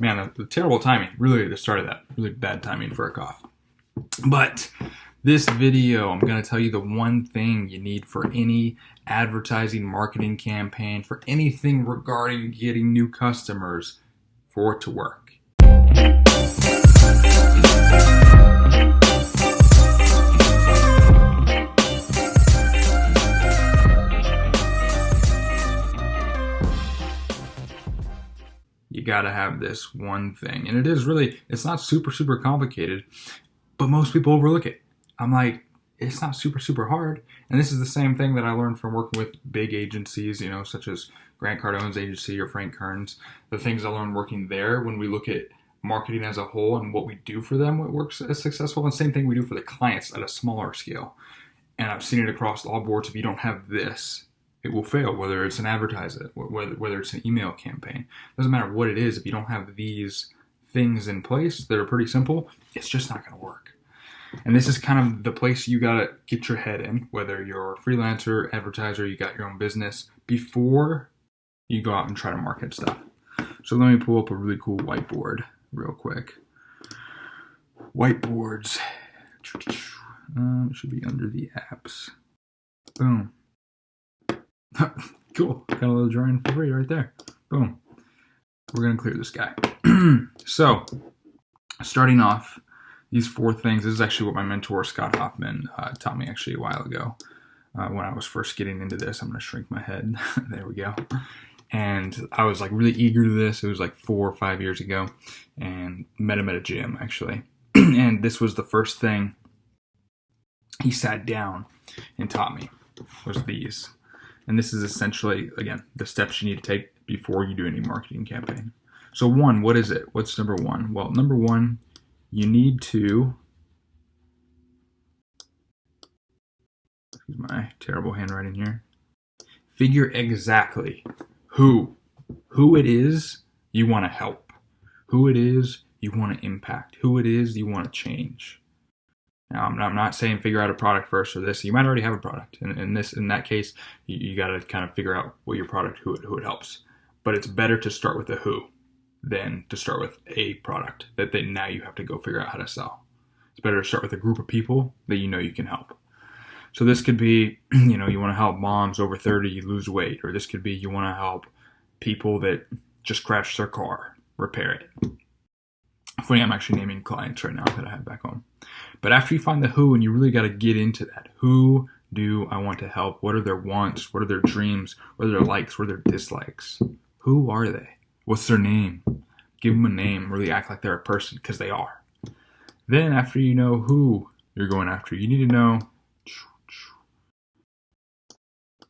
Man, the terrible timing, really at the start of that, really bad timing for a cough. But this video, I'm going to tell you the one thing you need for any advertising marketing campaign, for anything regarding getting new customers, for it to work. You gotta have this one thing. And it's not super complicated, but most people overlook it. I'm like, it's not super hard. And this is the same thing that I learned from working with big agencies, such as Grant Cardone's agency or Frank Kern's. The things I learned working there, when we look at marketing as a whole and what we do for them, what works as successful, and same thing we do for the clients at a smaller scale. And I've seen it across all boards. If you don't have this, it will fail, whether it's an advertisement, whether it's an email campaign. Doesn't matter what it is. If you don't have these things in place that are pretty simple, it's just not going to work. And this is kind of the place you got to get your head in, whether you're a freelancer, advertiser, you got your own business, before you go out and try to market stuff. So let me pull up a really cool whiteboard real quick. Whiteboards. It should be under the apps. Boom. Cool. Got a little drawing for free right there. Boom. We're going to clear this guy. So, starting off, these 4 things. This is actually what my mentor, Scott Hoffman, taught me actually a while ago when I was first getting into this. I'm going to shrink my head. There we go. And I was like really eager to this. It was like 4 or 5 years ago. And met him at a gym, actually. And this was the first thing he sat down and taught me, was these. And this is essentially, again, the steps you need to take before you do any marketing campaign. So 1, what is it? What's number 1? Well, number 1, you need to, excuse my terrible handwriting here, figure exactly who it is you want to help, who it is you want to impact, who it is you want to change. Now, I'm not saying figure out a product first or this. You might already have a product. In that case, you got to kind of figure out what your product, who it helps. But it's better to start with a who than to start with a product that now you have to go figure out how to sell. It's better to start with a group of people that you know you can help. So this could be, you want to help moms over 30 lose weight, or this could be you want to help people that just crashed their car, repair it. Funny, I'm actually naming clients right now that I have back home. But after you find the who, and you really got to get into that. Who do I want to help? What are their wants? What are their dreams? What are their likes? What are their dislikes? Who are they? What's their name? Give them a name. Really act like they're a person, because they are. Then after you know who you're going after, you need to know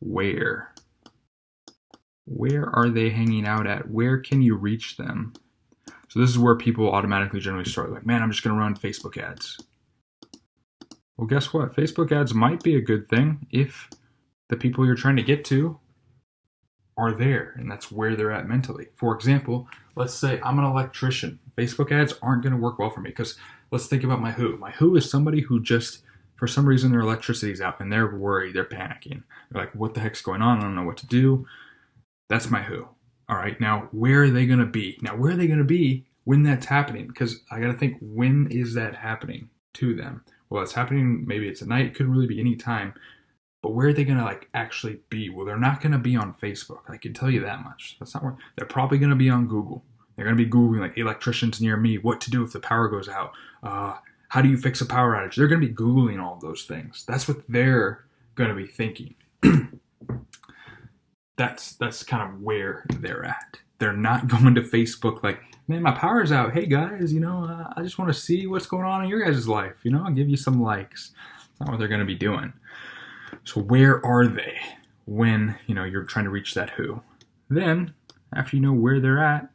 where. Where are they hanging out at? Where can you reach them? So this is where people automatically generally start, like, man, I'm just going to run Facebook ads. Well, guess what? Facebook ads might be a good thing if the people you're trying to get to are there, and that's where they're at mentally. For example, let's say I'm an electrician. Facebook ads aren't going to work well for me, because let's think about my who. My who is somebody who just, for some reason, their electricity's out and they're worried, they're panicking. They're like, what the heck's going on? I don't know what to do. That's my who. All right, now where are they going to be? Now, where are they going to be when that's happening? Because I got to think, when is that happening to them? Well, it's happening, maybe it's at night, it could really be any time. But where are they going to actually be? Well, they're not going to be on Facebook. I can tell you that much. That's not where they're probably going to be on Google. They're going to be Googling electricians near me, what to do if the power goes out. How do you fix a power outage? They're going to be Googling all those things. That's what they're going to be thinking. That's kind of where they're at. They're not going to Facebook like, man, my power's out. Hey guys, I just want to see what's going on in your guys' life. I'll give you some likes. That's not what they're going to be doing. So where are they when, you're trying to reach that who? Then, after you know where they're at,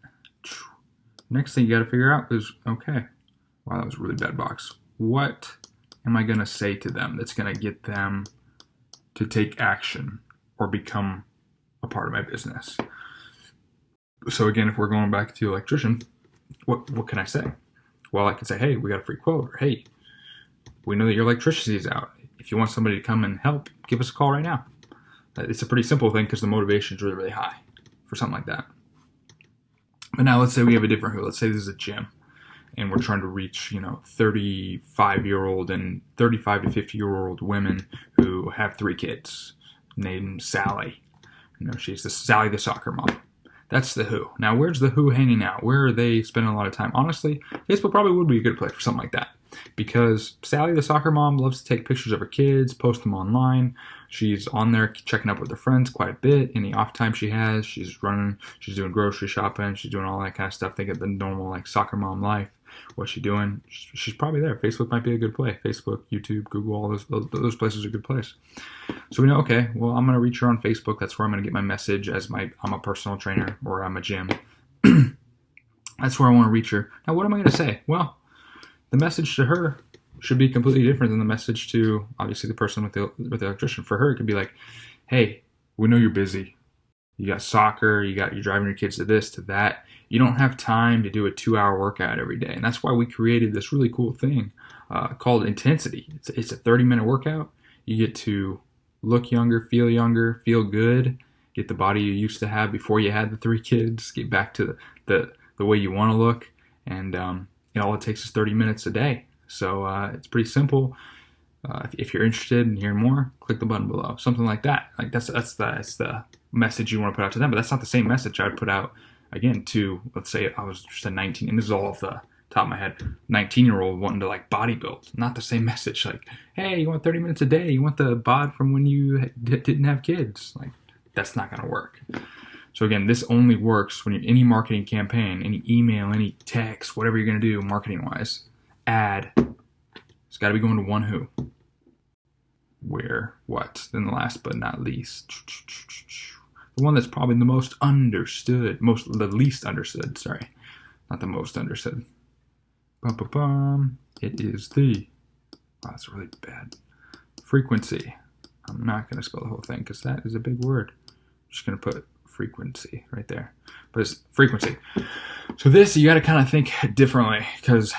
next thing you got to figure out is, okay, wow, that was a really bad box. What am I going to say to them that's going to get them to take action or become a part of my business? So again, if we're going back to electrician, what can I say? Well, I can say, hey, we got a free quote, or hey, we know that your electricity is out. If you want somebody to come and help, give us a call right now. It's a pretty simple thing because the motivation is really, really high for something like that. But now let's say we have a different who. Let's say this is a gym, and we're trying to reach, 35-year-old and 35 to 50-year-old women who have 3 kids named Sally. She's Sally the soccer mom. That's the who. Now, where's the who hanging out? Where are they spending a lot of time? Honestly, Facebook probably would be a good place for something like that, because Sally the soccer mom loves to take pictures of her kids, post them online. She's on there checking up with her friends quite a bit. Any off time she has, she's running, she's doing grocery shopping, she's doing all that kind of stuff. Think of the normal soccer mom life. What's she doing? She's probably there. Facebook might be a good play. Facebook, YouTube, Google, all those places are a good place. So we know, okay, well, I'm going to reach her on Facebook. That's where I'm going to get my message as I'm a personal trainer or I'm a gym. That's where I want to reach her. Now, what am I going to say? Well, the message to her should be completely different than the message to, obviously, the person with the electrician. For her, it could be like, hey, we know you're busy. You got soccer, you're driving your kids to this, to that. You don't have time to do a 2-hour workout every day. And that's why we created this really cool thing called Intensity. It's a 30-minute workout. You get to look younger, feel good, get the body you used to have before you had the 3 kids, get back to the way you want to look. And all it takes is 30 minutes a day. So it's pretty simple. If you're interested in hearing more, click the button below. Something like that. That's the message you want to put out to them. But that's not the same message I would put out, again, to, let's say I was just a 19, and this is all off the top of my head, 19-year-old wanting to bodybuild. Not the same message. Hey, you want 30 minutes a day? You want the bod from when you didn't have kids? That's not going to work. So again, this only works when you're any marketing campaign, any email, any text, whatever you're going to do marketing-wise. Ad. It's got to be going to one who. Where, what, then the last but not least. The one that's probably the most understood, the least understood, sorry. Not the most understood. It is the, wow, that's really bad. Frequency. I'm not going to spell the whole thing because that is a big word. I'm just going to put frequency right there. But it's frequency. So this, you got to kind of think differently, because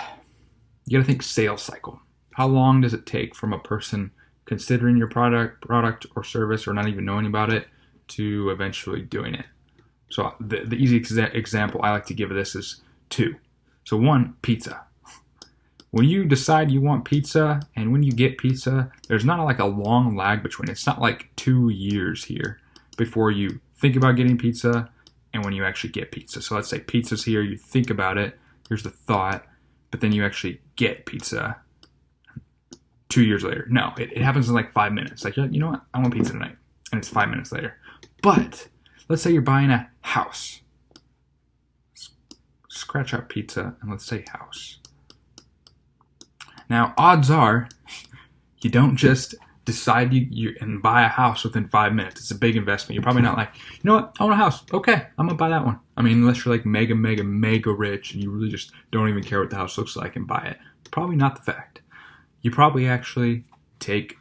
you got to think sales cycle. How long does it take from a person considering your product or service, or not even knowing about it, to eventually doing it? So the easy example I like to give of this is 2. So 1, pizza. When you decide you want pizza and when you get pizza, there's not a long lag between it. It's not 2 years here before you think about getting pizza and when you actually get pizza. So let's say pizza's here, you think about it, here's the thought, but then you actually get pizza 2 years later. No, it happens in 5 minutes. You know what? I want pizza tonight. And it's 5 minutes later. But let's say you're buying a house. Scratch out pizza and let's say house. Now, odds are you don't just decide you and buy a house within 5 minutes. It's a big investment. You're probably not you know what? I want a house. Okay, I'm going to buy that one. I mean, unless you're mega rich and you really just don't even care what the house looks like and buy it. Probably not the fact. You probably actually take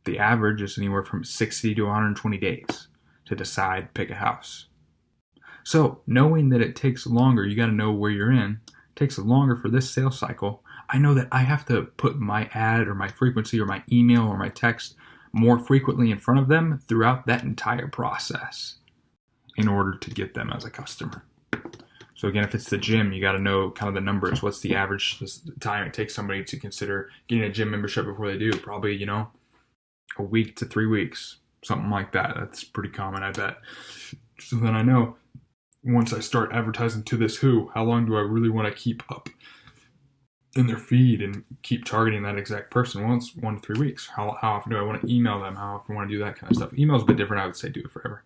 the average is anywhere from 60 to 120 days to decide, pick a house. So knowing that it takes longer, you got to know where you're in. It takes longer for this sales cycle. I know that I have to put my ad or my frequency or my email or my text more frequently in front of them throughout that entire process in order to get them as a customer. So again, if it's the gym, you got to know kind of the numbers. What's the average time it takes somebody to consider getting a gym membership before they do? Probably, a week to 3 weeks, something like that. That's pretty common, I bet. So then I know once I start advertising to this who, how long do I really want to keep up in their feed and keep targeting that exact person? Well, it's 1 to 3 weeks. How often do I want to email them? How often do I want to do that kind of stuff? Email's a bit different. I would say do it forever.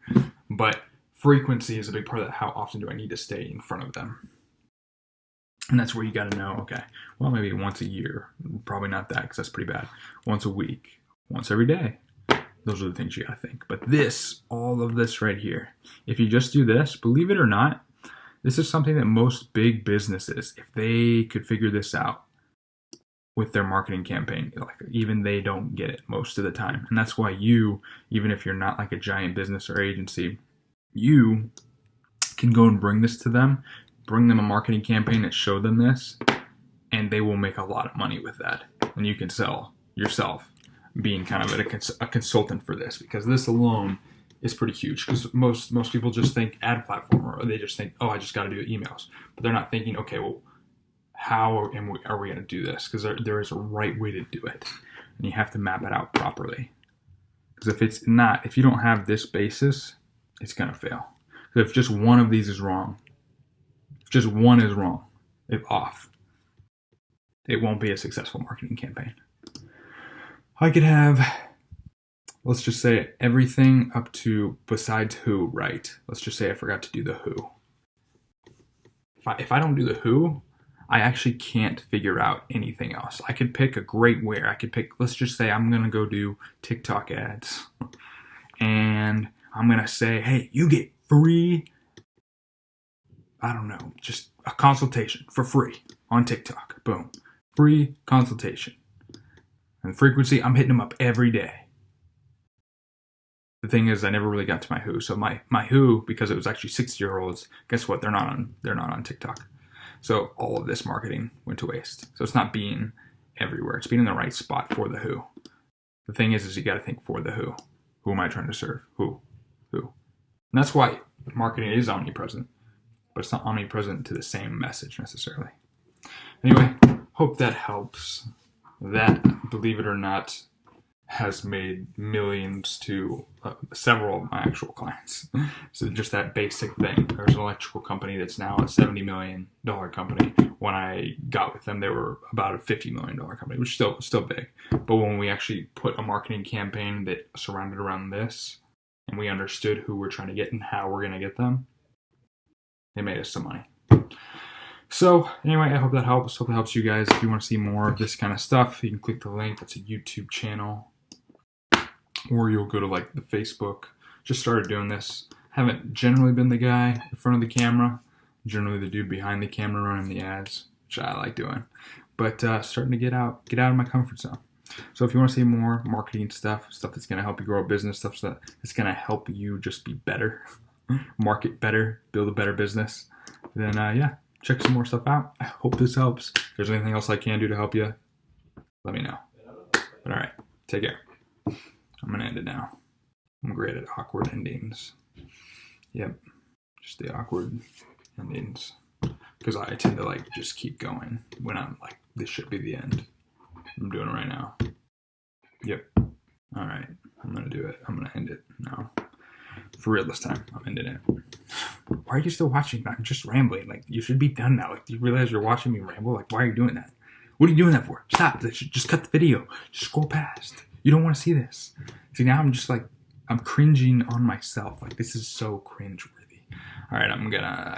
But frequency is a big part of that. How often do I need to stay in front of them? And that's where you got to know, okay, well, maybe once a year. Probably not that, because that's pretty bad. Once a week. Once every day. Those are the things you got to think. But all of this right here, if you just do this, believe it or not, this is something that most big businesses, if they could figure this out with their marketing campaign, even they don't get it most of the time. And that's why you, even if you're not a giant business or agency, you can go and bring this to them, bring them a marketing campaign that show them this, and they will make a lot of money with that. And you can sell yourself being kind of a consultant for this, because this alone is pretty huge, because most people just think ad platform, or they just think, oh, I just got to do emails, but they're not thinking, okay, well, how are we going to do this? Because there is a right way to do it, and you have to map it out properly. Because if you don't have this basis, it's going to fail. Because if just one of these is wrong, if just one is wrong, if off, it won't be a successful marketing campaign. I could have, let's just say, everything up to besides who right. Let's just say I forgot to do the who. If I don't do the who, I actually can't figure out anything else. I could pick a great where. I could pick, let's just say I'm going to go do TikTok ads. And I'm going to say, hey, you get free, I don't know, just a consultation for free on TikTok. Boom. Free consultation. And frequency, I'm hitting them up every day. The thing is, I never really got to my who. So my who, because it was actually 60-year-olds, guess what? They're not on TikTok. So all of this marketing went to waste. So it's not being everywhere. It's being in the right spot for the who. The thing is you got to think for the who. Who am I trying to serve? Who? And that's why marketing is omnipresent, but it's not omnipresent to the same message necessarily. Anyway, hope that helps. That, believe it or not, has made millions to several of my actual clients. So just that basic thing. There's an electrical company that's now a $70 million company. When I got with them, they were about a $50 million company, which is still big. But when we actually put a marketing campaign that surrounded around this, and we understood who we're trying to get and how we're going to get them, they made us some money. So anyway, I hope that helps. Hope it helps you guys. If you want to see more of this kind of stuff, you can click the link. That's a YouTube channel. Or you'll go to like the Facebook. Just started doing this. Haven't generally been the guy in front of the camera. Generally the dude behind the camera running the ads, which I like doing. But starting to get out of my comfort zone. So if you want to see more marketing stuff that's going to help you grow a business, stuff that's going to help you just be better, market better, build a better business, then yeah, check some more stuff out. I hope this helps. If there's anything else I can do to help you, let me know. But all right, take care. I'm going to end it now. I'm great at awkward endings. Yep, just the awkward endings. Because I tend to like just keep going when I'm like, this should be the end. I'm doing it right now. Yep. All right, I'm going to do it. I'm going to end it now. For real this time, I'm ending it. Why are you still watching? I'm just rambling. Like, you should be done now. Like, do you realize you're watching me ramble? Like, why are you doing that? What are you doing that for? Stop. Just cut the video. Just scroll past. You don't want to see this. See, now I'm just like, I'm cringing on myself. Like, this is so cringeworthy. All right, I'm gonna